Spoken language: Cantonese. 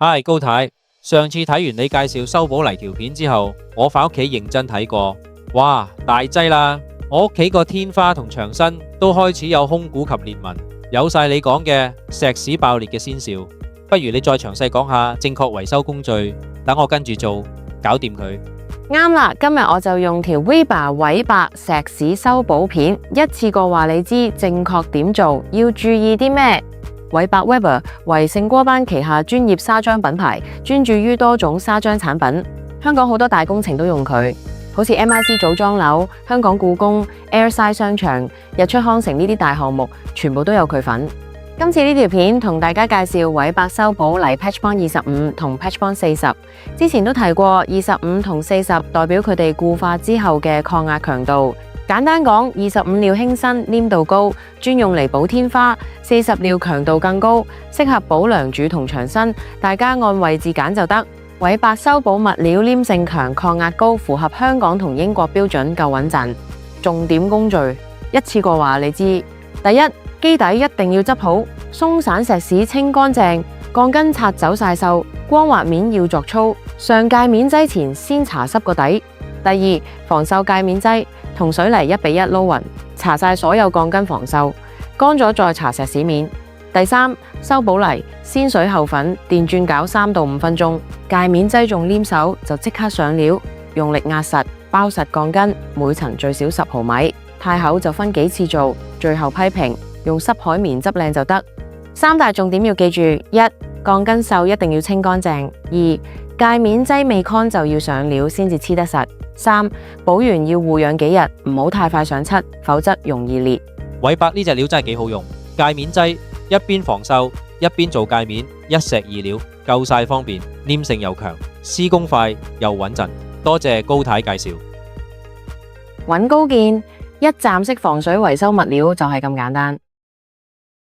嗨，高太，上次睇完你介紹修補泥條片之後，我返屋企認真睇過，哇，大劑啦！我屋企個天花同牆身都開始有空鼓及裂紋，有晒你講嘅石屎爆裂嘅先兆。不如你再詳細講下正確維修工序，等我跟住做，搞掂佢。啱啦，今日我就用條 Weber 韋伯石屎修補片，一次過話你知正確點做，要注意啲咩？韋伯 Weber 為聖戈班旗下專業砂漿品牌，專注於多種砂漿產品。香港好多大工程都用佢，好似 MIC 組裝樓、香港故宮、Airside 商場、日出康城呢啲大項目，全部都有佢份。今次呢條片同大家介紹韋伯修補泥 Patch Bond 25同 Patch Bond 40，之前都提過25同40代表佢哋固化之後嘅抗壓強度。簡單講，25料輕身，黏度高，專用嚟補天花；40料強度更高，適合補梁柱同牆身。大家按位置揀就得。韋伯修補物料黏性強、抗壓高，符合香港同英國標準，夠穩陣。重點工序一次過話你知。第一，基底一定要執好，鬆散石屎清乾淨，鋼筋擦走晒鏽，光滑面要鑿粗。上界面劑前先搽濕個底。第二，防鏽界面劑同水泥1比1撈勻，搽晒所有鋼筋防鏽，乾咗再搽石屎面。第三，修補泥先水後粉，電鑽攪3到5分鐘，界面劑仲黏手就即刻上料，用力壓實，包實鋼筋，每層最少10毫米，太厚就分幾次做，最後批平，用濕海綿執靚就得。三大重點要記住：一、鋼筋鏽一定要清乾淨；二、界面劑未乾就要上料先至黐得實；三、補完要護養幾日，唔好太快上漆，否則容易裂。韋伯呢隻料真係幾好用，界面劑一邊防鏽一邊做界面，一石二鳥，夠晒方便，黏性又強，施工快又穩陣。多謝高太介紹。揾高見，一站式防水維修物料就係咁簡單。